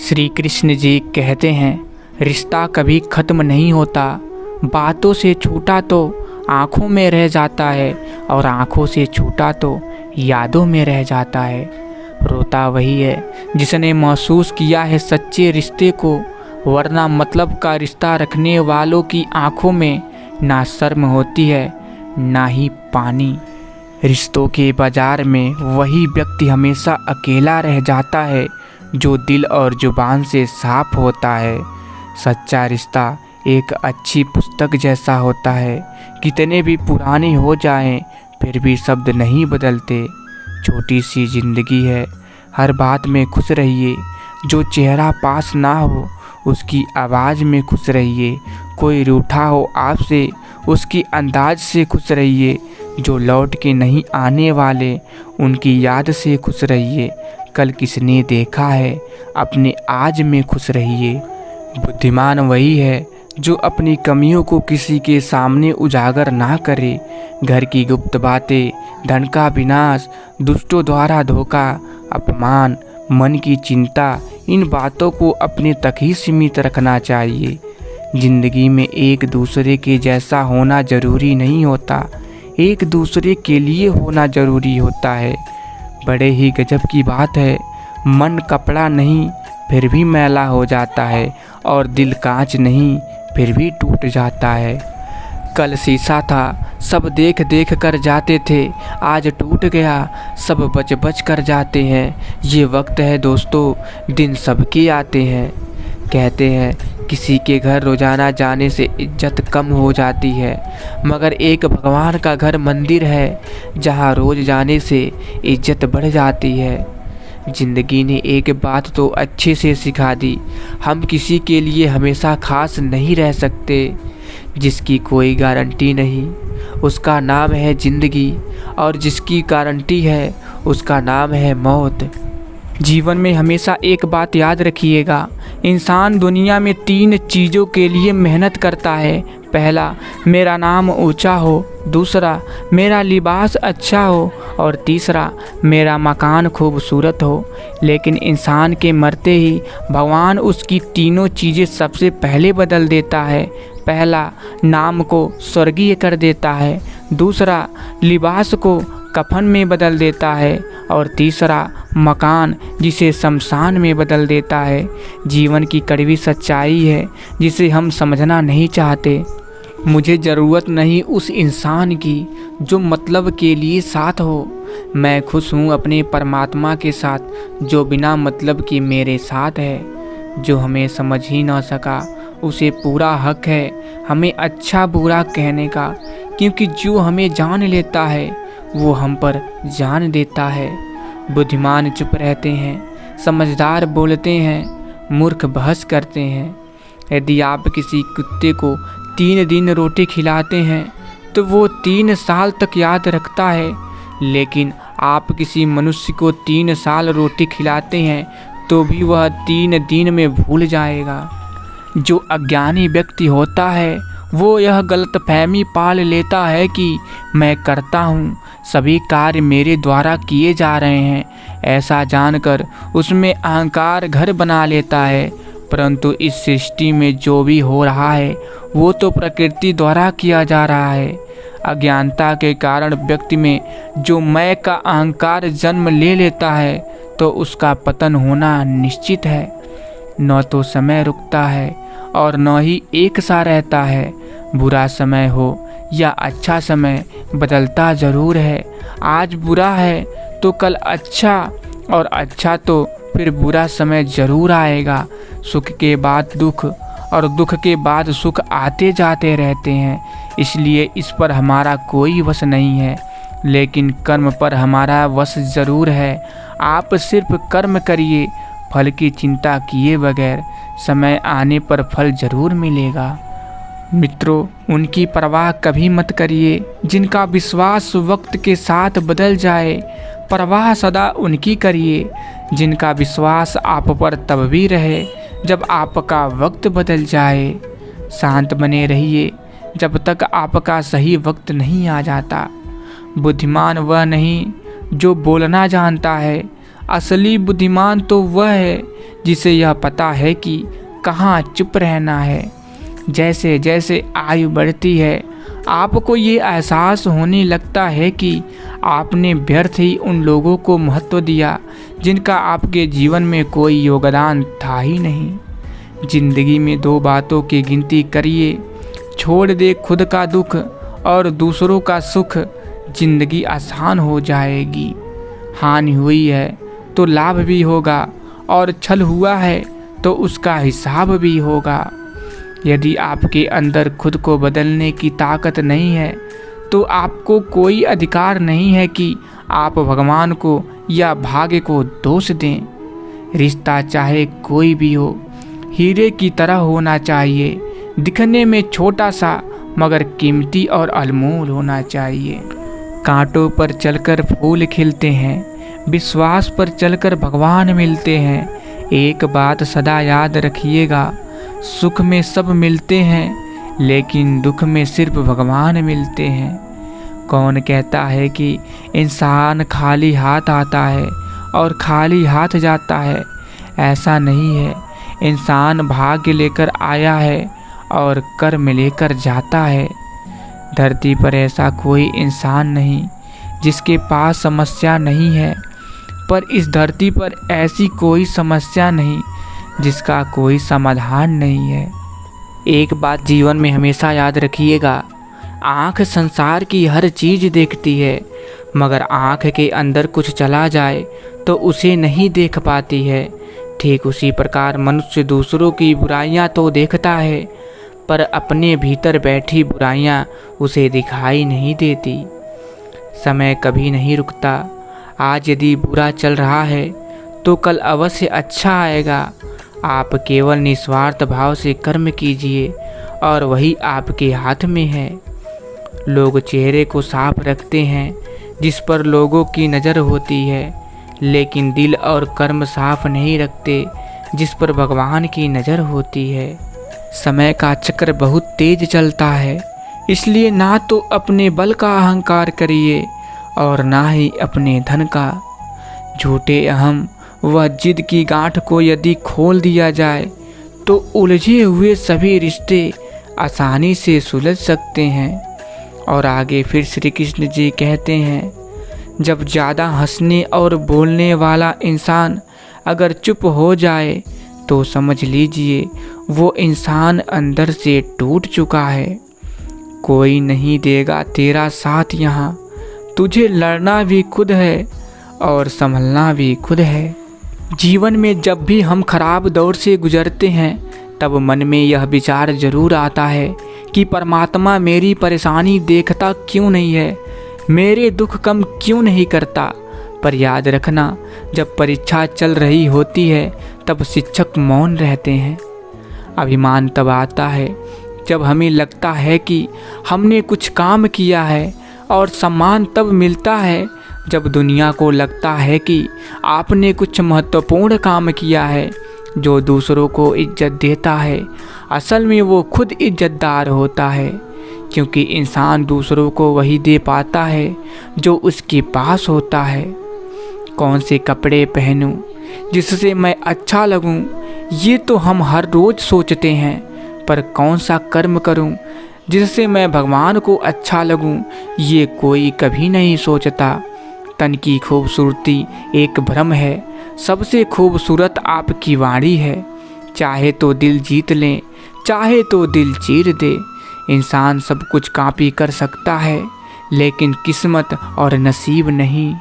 श्री कृष्ण जी कहते हैं, रिश्ता कभी ख़त्म नहीं होता। बातों से छूटा तो आँखों में रह जाता है और आँखों से छूटा तो यादों में रह जाता है। रोता वही है जिसने महसूस किया है सच्चे रिश्ते को, वरना मतलब का रिश्ता रखने वालों की आँखों में ना शर्म होती है ना ही पानी। रिश्तों के बाजार में वही व्यक्ति हमेशा अकेला रह जाता है जो दिल और जुबान से साफ होता है। सच्चा रिश्ता एक अच्छी पुस्तक जैसा होता है, कितने भी पुराने हो जाएं फिर भी शब्द नहीं बदलते। छोटी सी जिंदगी है, हर बात में खुश रहिए। जो चेहरा पास ना हो उसकी आवाज़ में खुश रहिए। कोई रूठा हो आपसे उसकी अंदाज से खुश रहिए। जो लौट के नहीं आने वाले उनकी याद से खुश रहिए। कल किसने देखा है अपने आज में खुश रहिए। बुद्धिमान वही है जो अपनी कमियों को किसी के सामने उजागर ना करे। घर की गुप्त बातें, धन का विनाश, दुष्टों द्वारा धोखा, अपमान, मन की चिंता, इन बातों को अपने तक ही सीमित रखना चाहिए। जिंदगी में एक दूसरे के जैसा होना जरूरी नहीं होता, एक दूसरे के लिए होना जरूरी होता है। बड़े ही गजब की बात है, मन कपड़ा नहीं फिर भी मैला हो जाता है और दिल कांच नहीं फिर भी टूट जाता है। कल शीशा था, सब देख देख कर जाते थे, आज टूट गया, सब बच बच कर जाते हैं। ये वक्त है दोस्तों, दिन सबके आते हैं। कहते हैं किसी के घर रोजाना जाने से इज्जत कम हो जाती है, मगर एक भगवान का घर मंदिर है जहाँ रोज जाने से इज्जत बढ़ जाती है। जिंदगी ने एक बात तो अच्छे से सिखा दी, हम किसी के लिए हमेशा खास नहीं रह सकते। जिसकी कोई गारंटी नहीं उसका नाम है ज़िंदगी, और जिसकी गारंटी है उसका नाम है मौत। जीवन में हमेशा एक बात याद रखिएगा, इंसान दुनिया में 3 चीज़ों के लिए मेहनत करता है। पहला, मेरा नाम ऊंचा हो, दूसरा, मेरा लिबास अच्छा हो, और तीसरा, मेरा मकान खूबसूरत हो। लेकिन इंसान के मरते ही भगवान उसकी तीनों चीज़ें सबसे पहले बदल देता है। पहला, नाम को स्वर्गीय कर देता है, दूसरा, लिबास को कफन में बदल देता है, और तीसरा, मकान जिसे शमशान में बदल देता है। जीवन की कड़वी सच्चाई है जिसे हम समझना नहीं चाहते। मुझे ज़रूरत नहीं उस इंसान की जो मतलब के लिए साथ हो। मैं खुश हूँ अपने परमात्मा के साथ जो बिना मतलब के मेरे साथ है। जो हमें समझ ही ना सका उसे पूरा हक है हमें अच्छा बुरा कहने का, क्योंकि जो हमें जान लेता है वो हम पर जान देता है। बुद्धिमान चुप रहते हैं, समझदार बोलते हैं, मूर्ख बहस करते हैं। यदि आप किसी कुत्ते को 3 दिन रोटी खिलाते हैं तो वो 3 साल तक याद रखता है, लेकिन आप किसी मनुष्य को 3 साल रोटी खिलाते हैं तो भी वह 3 दिन में भूल जाएगा। जो अज्ञानी व्यक्ति होता है वो यह गलतफहमी पाल लेता है कि मैं करता हूँ, सभी कार्य मेरे द्वारा किए जा रहे हैं। ऐसा जानकर उसमें अहंकार घर बना लेता है। परंतु इस सृष्टि में जो भी हो रहा है वो तो प्रकृति द्वारा किया जा रहा है। अज्ञानता के कारण व्यक्ति में जो मैं का अहंकार जन्म ले लेता है तो उसका पतन होना निश्चित है। न तो समय रुकता है और न ही एक सा रहता है। बुरा समय हो या अच्छा समय बदलता ज़रूर है। आज बुरा है तो कल अच्छा, और अच्छा तो फिर बुरा समय ज़रूर आएगा। सुख के बाद दुख और दुख के बाद सुख आते जाते रहते हैं, इसलिए इस पर हमारा कोई वश नहीं है। लेकिन कर्म पर हमारा वश ज़रूर है। आप सिर्फ कर्म करिए, फल की चिंता किए बगैर। समय आने पर फल ज़रूर मिलेगा। मित्रों, उनकी परवाह कभी मत करिए जिनका विश्वास वक्त के साथ बदल जाए। परवाह सदा उनकी करिए जिनका विश्वास आप पर तब भी रहे जब आपका वक्त बदल जाए। शांत बने रहिए जब तक आपका सही वक्त नहीं आ जाता। बुद्धिमान वह नहीं जो बोलना जानता है, असली बुद्धिमान तो वह है जिसे यह पता है कि कहाँ चुप रहना है। जैसे जैसे आयु बढ़ती है आपको ये एहसास होने लगता है कि आपने व्यर्थ ही उन लोगों को महत्व दिया जिनका आपके जीवन में कोई योगदान था ही नहीं। जिंदगी में 2 बातों की गिनती करिए, छोड़ दे खुद का दुख और दूसरों का सुख, जिंदगी आसान हो जाएगी। हानि हुई है तो लाभ भी होगा और छल हुआ है तो उसका हिसाब भी होगा। यदि आपके अंदर खुद को बदलने की ताकत नहीं है तो आपको कोई अधिकार नहीं है कि आप भगवान को या भाग्य को दोष दें। रिश्ता चाहे कोई भी हो हीरे की तरह होना चाहिए, दिखने में छोटा सा मगर कीमती और अनमोल होना चाहिए। कांटों पर चलकर फूल खिलते हैं, विश्वास पर चलकर भगवान मिलते हैं। एक बात सदा याद रखिएगा, सुख में सब मिलते हैं लेकिन दुख में सिर्फ भगवान मिलते हैं। कौन कहता है कि इंसान खाली हाथ आता है और खाली हाथ जाता है? ऐसा नहीं है। इंसान भाग्य लेकर आया है और कर्म लेकर जाता है। धरती पर ऐसा कोई इंसान नहीं जिसके पास समस्या नहीं है, पर इस धरती पर ऐसी कोई समस्या नहीं जिसका कोई समाधान नहीं है। एक बात जीवन में हमेशा याद रखिएगा, आँख संसार की हर चीज़ देखती है मगर आँख के अंदर कुछ चला जाए तो उसे नहीं देख पाती है। ठीक उसी प्रकार मनुष्य दूसरों की बुराइयां तो देखता है पर अपने भीतर बैठी बुराइयां उसे दिखाई नहीं देती। समय कभी नहीं रुकता। आज यदि बुरा चल रहा है तो कल अवश्य अच्छा आएगा। आप केवल निस्वार्थ भाव से कर्म कीजिए और वही आपके हाथ में है। लोग चेहरे को साफ रखते हैं जिस पर लोगों की नज़र होती है, लेकिन दिल और कर्म साफ नहीं रखते जिस पर भगवान की नज़र होती है। समय का चक्र बहुत तेज चलता है, इसलिए ना तो अपने बल का अहंकार करिए और ना ही अपने धन का। झूठे अहम वह जिद की गांठ को यदि खोल दिया जाए तो उलझे हुए सभी रिश्ते आसानी से सुलझ सकते हैं। और आगे फिर श्री कृष्ण जी कहते हैं, जब ज़्यादा हंसने और बोलने वाला इंसान अगर चुप हो जाए तो समझ लीजिए वो इंसान अंदर से टूट चुका है। कोई नहीं देगा तेरा साथ यहाँ, तुझे लड़ना भी खुद है और संभलना भी खुद है। जीवन में जब भी हम खराब दौर से गुजरते हैं तब मन में यह विचार जरूर आता है कि परमात्मा मेरी परेशानी देखता क्यों नहीं है, मेरे दुख कम क्यों नहीं करता। पर याद रखना, जब परीक्षा चल रही होती है तब शिक्षक मौन रहते हैं। अभिमान तब आता है जब हमें लगता है कि हमने कुछ काम किया है, और सम्मान तब मिलता है जब दुनिया को लगता है कि आपने कुछ महत्वपूर्ण काम किया है। जो दूसरों को इज्जत देता है असल में वो खुद इज्जतदार होता है, क्योंकि इंसान दूसरों को वही दे पाता है जो उसके पास होता है। कौन से कपड़े पहनूं जिससे मैं अच्छा लगूं, ये तो हम हर रोज़ सोचते हैं, पर कौन सा कर्म करूं जिससे मैं भगवान को अच्छा लगूं, ये कोई कभी नहीं सोचता। तन की खूबसूरती एक भ्रम है, सबसे खूबसूरत आपकी वाणी है। चाहे तो दिल जीत लें, चाहे तो दिल चीर दे। इंसान सब कुछ कॉपी कर सकता है लेकिन किस्मत और नसीब नहीं।